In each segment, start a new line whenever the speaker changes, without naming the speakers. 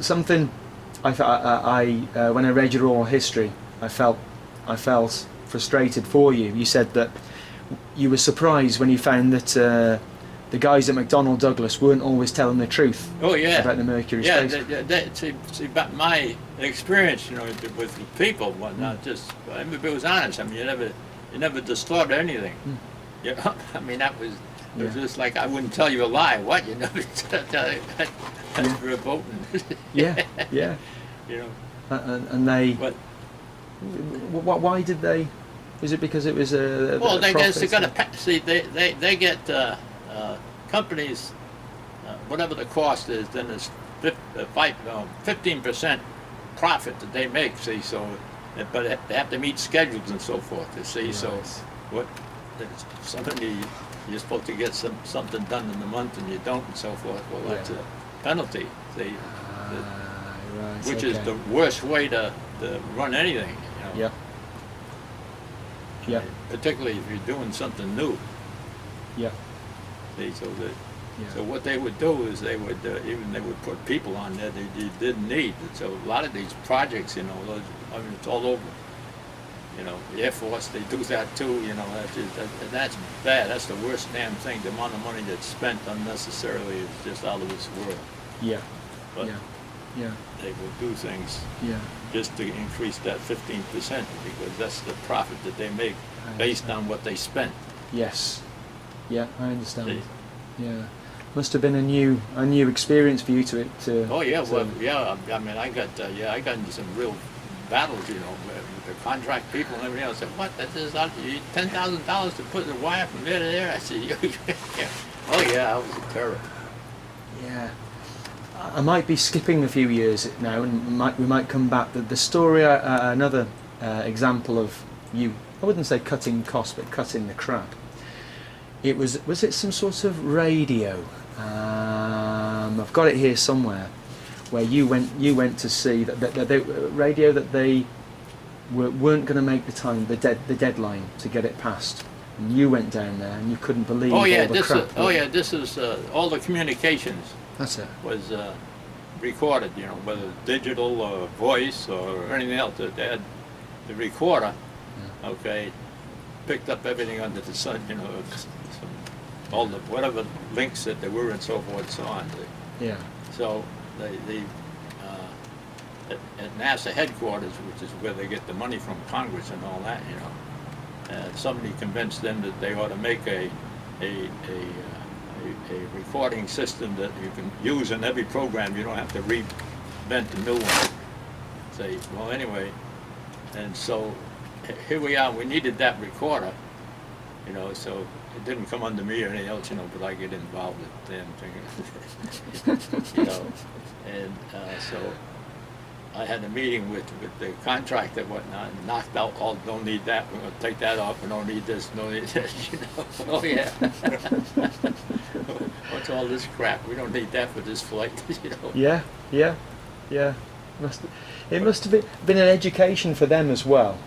something when I read your oral history, I felt frustrated for you. You said that you were surprised when you found that the guys at McDonnell Douglas weren't always telling the truth.
Oh yeah.
About the Mercury space.
See, but my experience, with people, whatnot, just everybody was honest. I mean, you never distorted anything. You know, I mean, it was just like I wouldn't tell you a lie. What you never tell you that's verboten.
Yeah.
You know.
And they.
But
why did they? Was it because it was a?
Well,
a
they guess
profit?
they got to see. They get companies, whatever the cost is, then it's 15% profit that they make. See, so, but they have to meet schedules and so forth. You see,
Right.
so what? Somebody you're supposed to get something done in the month and you don't and so forth. Well, that's a penalty. See,
Right,
which is the worst way to run anything. You know?
Yeah.
Particularly if you're doing something new.
Yeah.
See, so what they would do is they would put people on there they didn't need. So a lot of these projects, it's all over. The Air Force, they do that too. That's bad. That's the worst damn thing. The amount of money that's spent unnecessarily is just out of this world.
Yeah.
But
Yeah.
they will do things
Yeah.
just to increase that 15% because that's the profit that they make based on what they spent.
Yes. Yeah, I understand.
See?
Yeah. Must have been a new experience for you to.
Oh yeah, well yeah. I mean, I got into some real battles, with the contract people and everything else. I said, what? That is $10,000 to put the wire from there to there. I said, oh yeah, I was a terror.
Yeah. I might be skipping a few years now, and we might come back. The story, another example of you. I wouldn't say cutting costs, but cutting the crap. It was it some sort of radio? I've got it here somewhere, where you went to see that radio that they weren't going to make the deadline to get it passed, and you went down there and you couldn't believe all the crap.
This is all the communications.
That's it.
Was recorded, whether digital or voice or anything else. They had the recorder, picked up everything under the sun, all the whatever links that there were and so forth and so on.
Yeah.
So at NASA headquarters, which is where they get the money from Congress and all that, somebody convinced them that they ought to make a recording system that you can use in every program. You don't have to reinvent a new one. Say, well, anyway, and so here we are. We needed that recorder, so it didn't come under me or anything else, but I get involved with the damn thing, and so I had a meeting with the contractor and whatnot, and knocked out all, don't need that, we're going to take that off, we don't need this, don't need this, Oh yeah. What's all this crap? We don't need that for this flight,
Yeah. It must have been an education for them as well,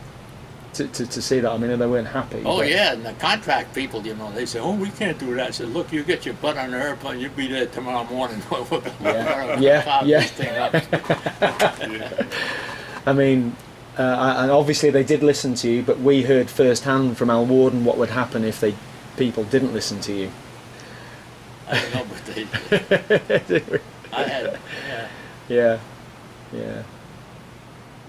to see that. I mean, they weren't happy.
Oh yeah, and the contract people, they say, oh, we can't do that. I said, look, you get your butt on the airplane, you'll be there tomorrow morning.
Yeah. I mean, and obviously they did listen to you, but we heard firsthand from Al Warden what would happen if people didn't listen to you.
I don't know, but they I had,
Yeah.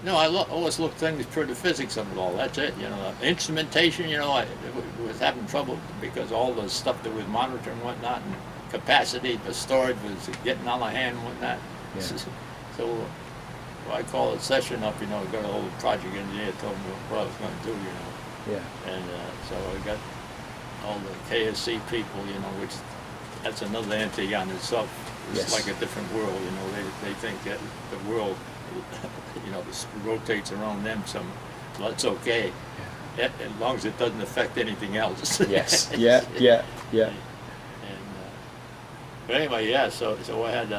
No, I always look things through the physics of it all. That's it. Instrumentation. I was having trouble because all the stuff that was monitoring and whatnot, and capacity for storage was getting out of hand and whatnot.
Yeah.
So I called a session up. Got a whole project engineer, told me what I was going to do.
Yeah.
And so I got all the KSC people. Which that's another entity on itself. It's like a different world. They think that the world. Rotates around them well, that's okay, as long as it doesn't affect anything else.
Yes. Yeah.
And but anyway, so I had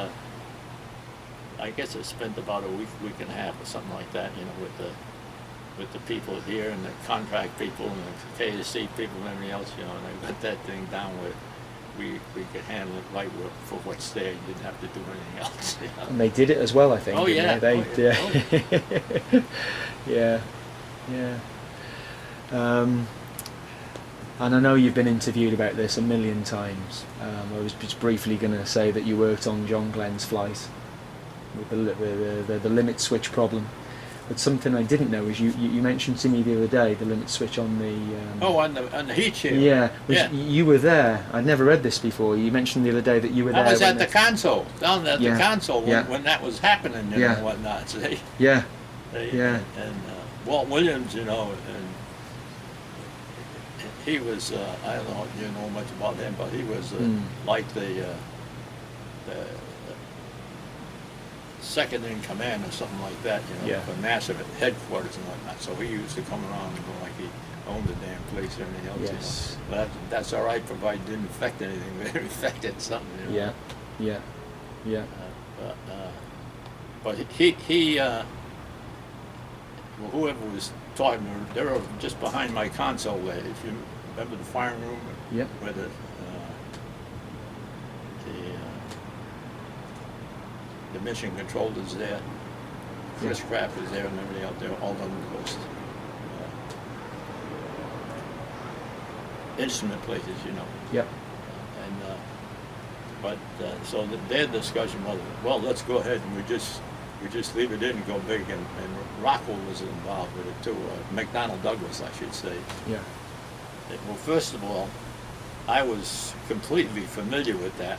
I guess I spent about a week and a half or something like that, with the people here and the contract people and the KSC people and everything else, and I got that thing down we could handle it right for what's there. You didn't have to do anything else. You know?
And they did it as well, I think.
Oh,
didn't
yeah.
They?
Oh, yeah.
Yeah, yeah. And I know you've been interviewed about this a million times. I was just briefly going to say that you worked on John Glenn's flight with the limit switch problem. But something I didn't know is you mentioned to me the other day the limit switch on the...
on the heat shield.
Yeah,
Yeah.
You were there. I'd never read this before. You mentioned the other day that you were there.
I was
when
at the console, down at
Yeah.
the console when,
Yeah.
when that was happening, you know, and whatnot. See?
Yeah,
They-
Yeah.
And Walt Williams, you know, and he was, I don't know if you know much about him, but he was like the second in command or something like that, you know,
Yeah.
for massive headquarters and whatnot. So he used to come around and go like he owned the damn place and everything else.
Yes.
You know? But that's all right, provided it didn't affect anything. But it affected something, you know.
yeah.
But he well, whoever was talking, they were just behind my console there. If you remember the firing room,
Yep.
where the mission controllers there, Chris Kraft was there, and everybody out there, all on the coast. Instrument places, you know.
Yep.
So their discussion was, well, let's go ahead and we just leave it in and go big, and Rockwell was involved with it too, McDonnell Douglas, I should say.
Yeah.
Well, first of all, I was completely familiar with that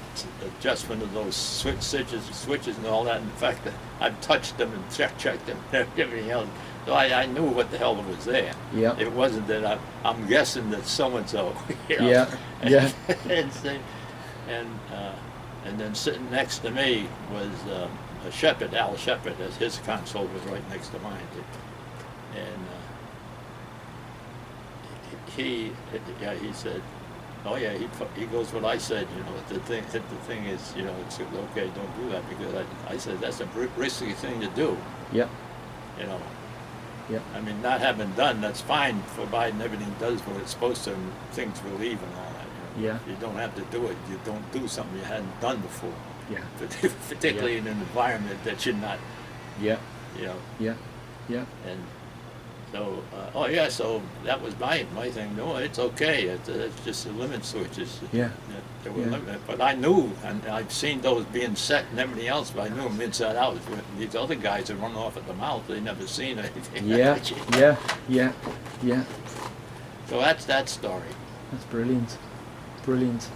adjustment of those switches and all that. In fact, I've touched them and checked them and everything else. So I knew what the hell was there.
Yeah.
It wasn't that I'm guessing that so-and-so, you know.
Yeah. Yeah.
and then sitting next to me was Shepard, Al Shepard, as his console was right next to mine. And he said, oh yeah, he goes, what I said, you know, the thing is, you know, it's okay, don't do that, because I said that's a risky thing to do.
Yep.
You know.
Yep.
I mean, not having done, that's fine, providing everything does what it's supposed to, and things relieve and all that. You know?
Yeah.
You don't have to do it. You don't do something you hadn't done before.
Yeah.
Particularly in an environment that you're not,
Yeah.
you know.
Yeah. Yeah.
And so, so that was my thing. No, it's okay. It's just the limit switches.
Yeah.
They were
Yeah.
limited. But I knew, and I've seen those being set and everything else, but I knew them inside out. These other guys that run off at the mouth, they never seen anything.
Yeah. Yeah. Yeah. Yeah.
So that's that story.
That's brilliant. Brilliant.